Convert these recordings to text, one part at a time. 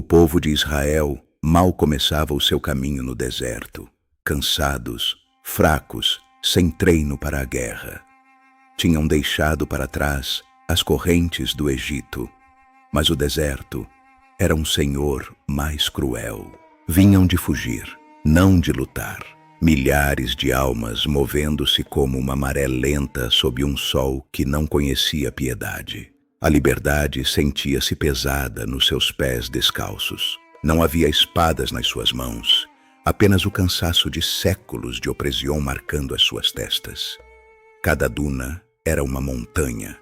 povo de Israel mal começava o seu caminho no deserto, cansados, fracos, sem treino para a guerra. Tinham deixado para trás as correntes do Egito, mas o deserto era um senhor mais cruel. Vinham de fugir, não de lutar. Milhares de almas movendo-se como uma maré lenta sob um sol que não conhecia piedade. A liberdade sentia-se pesada nos seus pés descalços. Não havia espadas nas suas mãos, apenas o cansaço de séculos de opressão marcando as suas testas. Cada duna era uma montanha,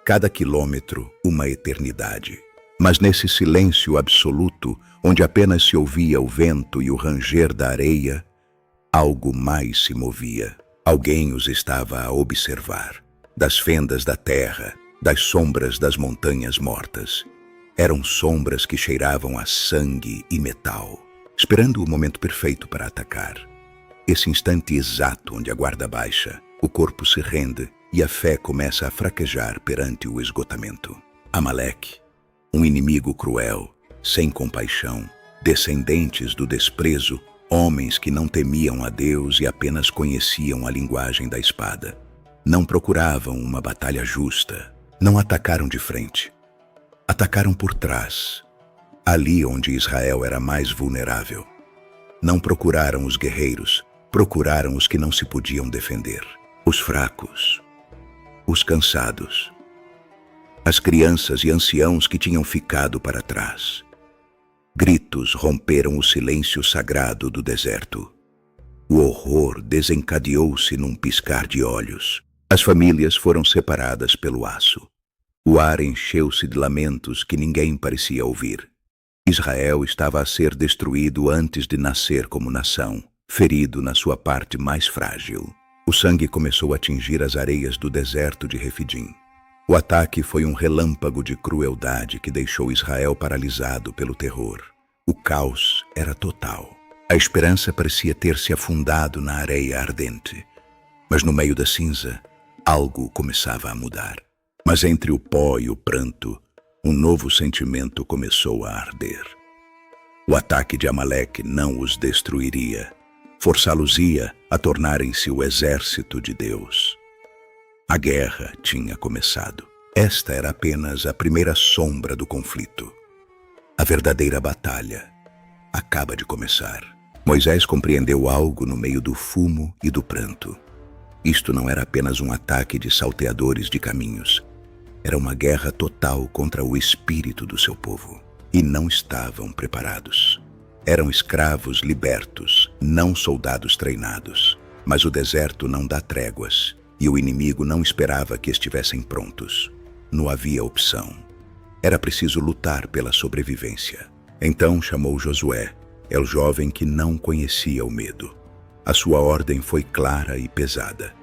cada quilômetro uma eternidade. Mas nesse silêncio absoluto, onde apenas se ouvia o vento e o ranger da areia, algo mais se movia. Alguém os estava a observar. Das fendas da terra, das sombras das montanhas mortas. Eram sombras que cheiravam a sangue e metal, esperando o momento perfeito para atacar. Esse instante exato onde a guarda baixa, o corpo se rende e a fé começa a fraquejar perante o esgotamento. Amaleque, um inimigo cruel, sem compaixão, descendentes do desprezo, homens que não temiam a Deus e apenas conheciam a linguagem da espada. Não procuravam uma batalha justa, não atacaram de frente. Atacaram por trás, ali onde Israel era mais vulnerável. Não procuraram os guerreiros, procuraram os que não se podiam defender. Os fracos, os cansados, as crianças e anciãos que tinham ficado para trás. Gritos romperam o silêncio sagrado do deserto. O horror desencadeou-se num piscar de olhos. As famílias foram separadas pelo aço. O ar encheu-se de lamentos que ninguém parecia ouvir. Israel estava a ser destruído antes de nascer como nação, ferido na sua parte mais frágil. O sangue começou a atingir as areias do deserto de Refidim. O ataque foi um relâmpago de crueldade que deixou Israel paralisado pelo terror. O caos era total. A esperança parecia ter se afundado na areia ardente. Mas no meio da cinza, algo começava a mudar. Mas entre o pó e o pranto, um novo sentimento começou a arder. O ataque de Amaleque não os destruiria. Forçá-los-ia a tornarem-se o exército de Deus. A guerra tinha começado. Esta era apenas a primeira sombra do conflito. A verdadeira batalha acaba de começar. Moisés compreendeu algo no meio do fumo e do pranto. Isto não era apenas um ataque de salteadores de caminhos. Era uma guerra total contra o espírito do seu povo. E não estavam preparados. Eram escravos libertos, não soldados treinados. Mas o deserto não dá tréguas. E o inimigo não esperava que estivessem prontos. Não havia opção. Era preciso lutar pela sobrevivência. Então chamou Josué, o jovem que não conhecia o medo. A sua ordem foi clara e pesada.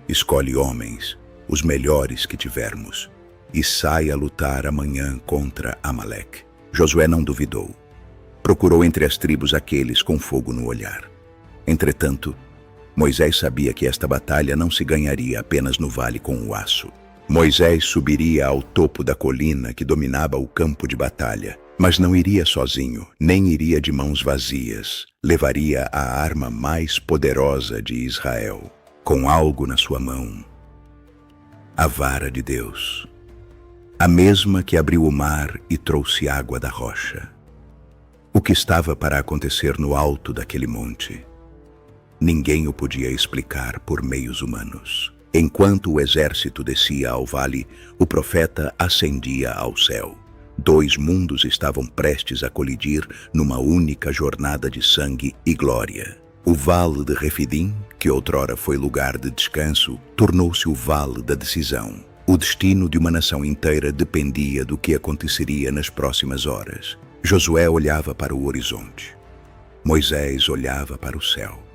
Escolhe homens, os melhores que tivermos, e saia a lutar amanhã contra Amaleque. Josué não duvidou. Procurou entre as tribos aqueles com fogo no olhar. Entretanto, Moisés sabia que esta batalha não se ganharia apenas no vale com o aço. Moisés subiria ao topo da colina que dominava o campo de batalha, mas não iria sozinho, nem iria de mãos vazias. Levaria a arma mais poderosa de Israel, com algo na sua mão. A vara de Deus. A mesma que abriu o mar e trouxe água da rocha. O que estava para acontecer no alto daquele monte? Ninguém o podia explicar por meios humanos. Enquanto o exército descia ao vale, o profeta ascendia ao céu. Dois mundos estavam prestes a colidir numa única jornada de sangue e glória. O vale de Refidim, que outrora foi lugar de descanso, tornou-se o vale da decisão. O destino de uma nação inteira dependia do que aconteceria nas próximas horas. Josué olhava para o horizonte. Moisés olhava para o céu.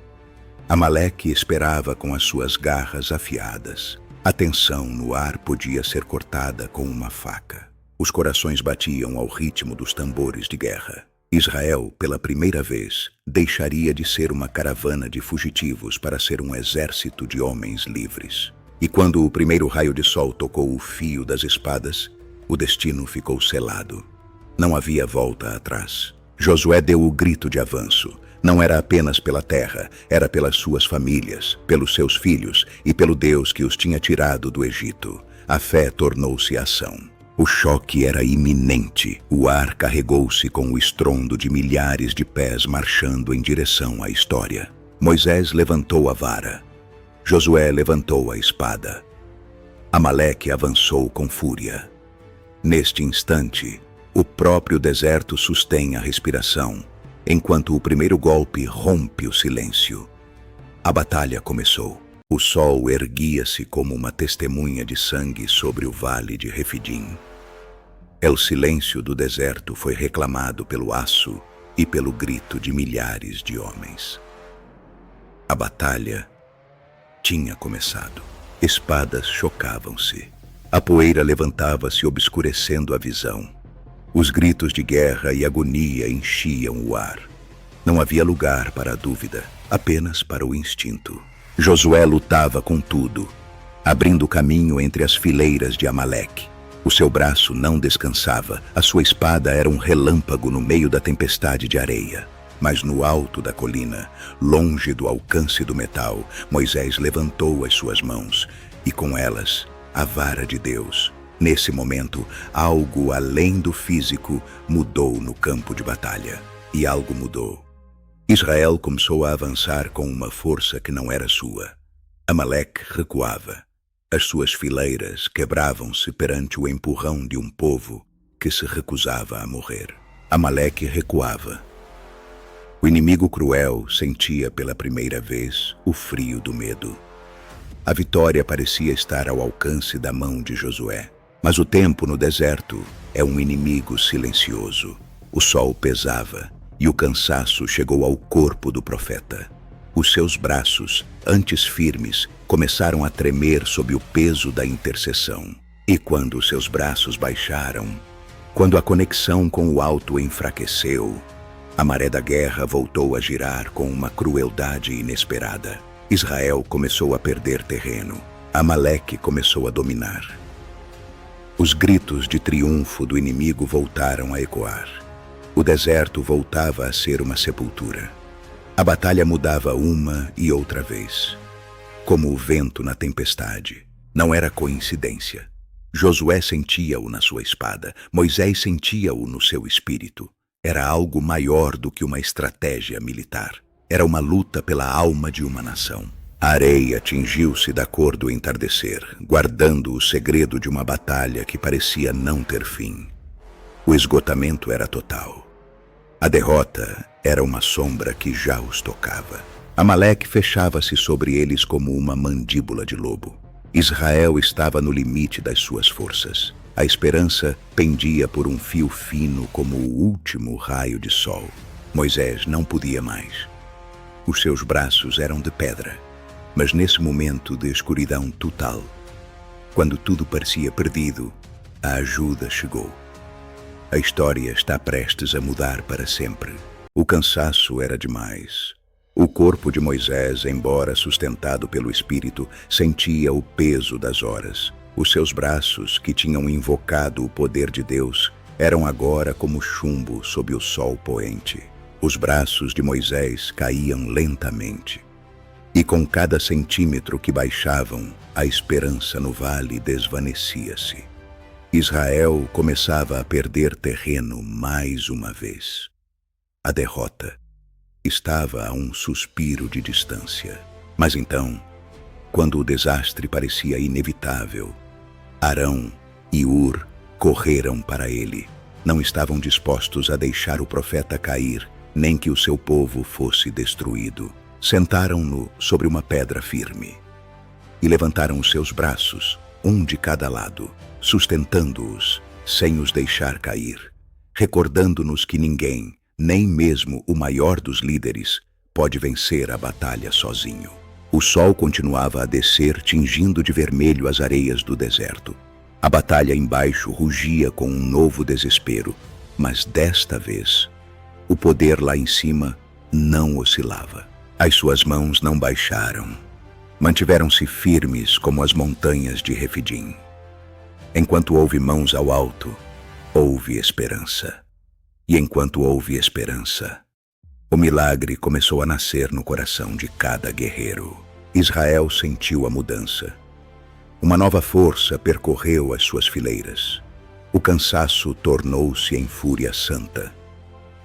Amaleque esperava com as suas garras afiadas. A tensão no ar podia ser cortada com uma faca. Os corações batiam ao ritmo dos tambores de guerra. Israel, pela primeira vez, deixaria de ser uma caravana de fugitivos para ser um exército de homens livres. E quando o primeiro raio de sol tocou o fio das espadas, o destino ficou selado. Não havia volta atrás. Josué deu o grito de avanço. Não era apenas pela terra, era pelas suas famílias, pelos seus filhos e pelo Deus que os tinha tirado do Egito. A fé tornou-se ação. O choque era iminente. O ar carregou-se com o estrondo de milhares de pés marchando em direção à história. Moisés levantou a vara. Josué levantou a espada. Amaleque avançou com fúria. Neste instante, o próprio deserto sustém a respiração, enquanto o primeiro golpe rompe o silêncio. A batalha começou. O sol erguia-se como uma testemunha de sangue sobre o vale de Refidim. O silêncio do deserto foi reclamado pelo aço e pelo grito de milhares de homens. A batalha tinha começado. Espadas chocavam-se. A poeira levantava-se obscurecendo a visão. Os gritos de guerra e agonia enchiam o ar. Não havia lugar para a dúvida, apenas para o instinto. Josué lutava com tudo, abrindo caminho entre as fileiras de Amaleque. O seu braço não descansava, a sua espada era um relâmpago no meio da tempestade de areia. Mas no alto da colina, longe do alcance do metal, Moisés levantou as suas mãos, e com elas, a vara de Deus. Nesse momento, algo além do físico mudou no campo de batalha. E algo mudou. Israel começou a avançar com uma força que não era sua. Amaleque recuava. As suas fileiras quebravam-se perante o empurrão de um povo que se recusava a morrer. Amaleque recuava. O inimigo cruel sentia pela primeira vez o frio do medo. A vitória parecia estar ao alcance da mão de Josué. Mas o tempo no deserto é um inimigo silencioso. O sol pesava e o cansaço chegou ao corpo do profeta. Os seus braços, antes firmes, começaram a tremer sob o peso da intercessão. E quando os seus braços baixaram, quando a conexão com o alto enfraqueceu, a maré da guerra voltou a girar com uma crueldade inesperada. Israel começou a perder terreno. Amaleque começou a dominar. Os gritos de triunfo do inimigo voltaram a ecoar. O deserto voltava a ser uma sepultura. A batalha mudava uma e outra vez, como o vento na tempestade. Não era coincidência. Josué sentia-o na sua espada, Moisés sentia-o no seu espírito. Era algo maior do que uma estratégia militar. Era uma luta pela alma de uma nação. A areia tingiu-se da cor do entardecer, guardando o segredo de uma batalha que parecia não ter fim. O esgotamento era total. A derrota era uma sombra que já os tocava. Amaleque fechava-se sobre eles como uma mandíbula de lobo. Israel estava no limite das suas forças. A esperança pendia por um fio fino como o último raio de sol. Moisés não podia mais. Os seus braços eram de pedra. Mas nesse momento de escuridão total, quando tudo parecia perdido, a ajuda chegou. A história está prestes a mudar para sempre. O cansaço era demais. O corpo de Moisés, embora sustentado pelo Espírito, sentia o peso das horas. Os seus braços, que tinham invocado o poder de Deus, eram agora como chumbo sob o sol poente. Os braços de Moisés caíam lentamente. E com cada centímetro que baixavam, a esperança no vale desvanecia-se. Israel começava a perder terreno mais uma vez. A derrota estava a um suspiro de distância. Mas então, quando o desastre parecia inevitável, Arão e Ur correram para ele. Não estavam dispostos a deixar o profeta cair, nem que o seu povo fosse destruído. Sentaram-no sobre uma pedra firme e levantaram os seus braços, um de cada lado, sustentando-os, sem os deixar cair, recordando-nos que ninguém, nem mesmo o maior dos líderes, pode vencer a batalha sozinho. O sol continuava a descer, tingindo de vermelho as areias do deserto. A batalha embaixo rugia com um novo desespero, mas desta vez, o poder lá em cima não oscilava. As suas mãos não baixaram. Mantiveram-se firmes como as montanhas de Refidim. Enquanto houve mãos ao alto, houve esperança. E enquanto houve esperança, o milagre começou a nascer no coração de cada guerreiro. Israel sentiu a mudança. Uma nova força percorreu as suas fileiras. O cansaço tornou-se em fúria santa.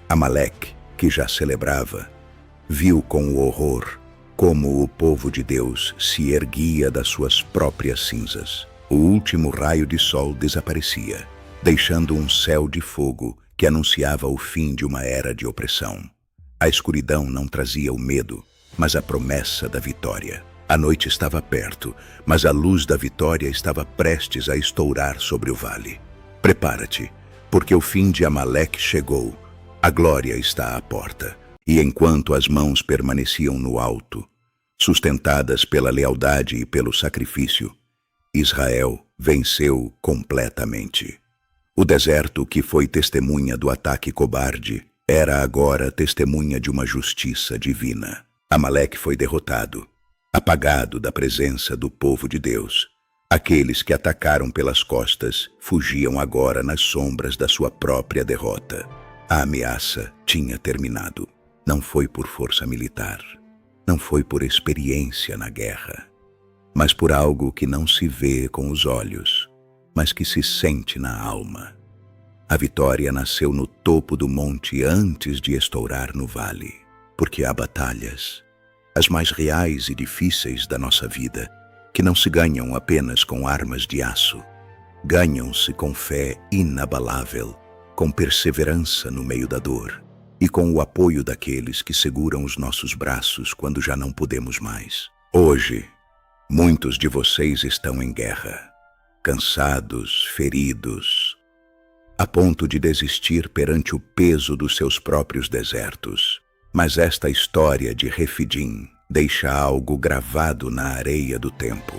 Amaleque, que já celebrava, viu com horror como o povo de Deus se erguia das suas próprias cinzas. O último raio de sol desaparecia, deixando um céu de fogo que anunciava o fim de uma era de opressão. A escuridão não trazia o medo, mas a promessa da vitória. A noite estava perto, mas a luz da vitória estava prestes a estourar sobre o vale. Prepara-te, porque o fim de Amaleque chegou. A glória está à porta. E enquanto as mãos permaneciam no alto, sustentadas pela lealdade e pelo sacrifício, Israel venceu completamente. O deserto, que foi testemunha do ataque cobarde, era agora testemunha de uma justiça divina. Amaleque foi derrotado, apagado da presença do povo de Deus. Aqueles que atacaram pelas costas fugiam agora nas sombras da sua própria derrota. A ameaça tinha terminado. Não foi por força militar, não foi por experiência na guerra, mas por algo que não se vê com os olhos, mas que se sente na alma. A vitória nasceu no topo do monte antes de estourar no vale, porque há batalhas, as mais reais e difíceis da nossa vida, que não se ganham apenas com armas de aço. Ganham-se com fé inabalável, com perseverança no meio da dor e com o apoio daqueles que seguram os nossos braços quando já não podemos mais. Hoje, muitos de vocês estão em guerra, cansados, feridos, a ponto de desistir perante o peso dos seus próprios desertos. Mas esta história de Refidim deixa algo gravado na areia do tempo.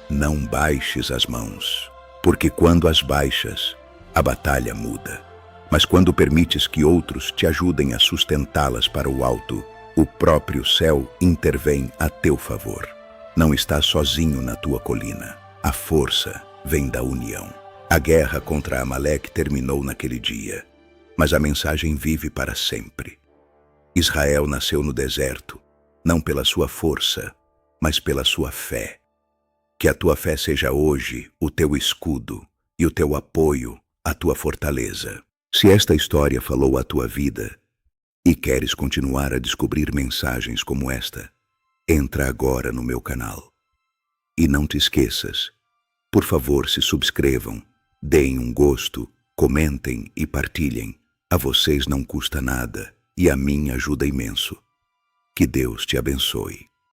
Não baixes as mãos, porque quando as baixas, a batalha muda. Mas quando permites que outros te ajudem a sustentá-las para o alto, o próprio céu intervém a teu favor. Não estás sozinho na tua colina. A força vem da união. A guerra contra Amaleque terminou naquele dia, mas a mensagem vive para sempre. Israel nasceu no deserto, não pela sua força, mas pela sua fé. Que a tua fé seja hoje o teu escudo e o teu apoio, a tua fortaleza. Se esta história falou à tua vida e queres continuar a descobrir mensagens como esta, entra agora no meu canal. E não te esqueças, por favor, se subscrevam, deem um gosto, comentem e partilhem. A vocês não custa nada e a mim ajuda imenso. Que Deus te abençoe.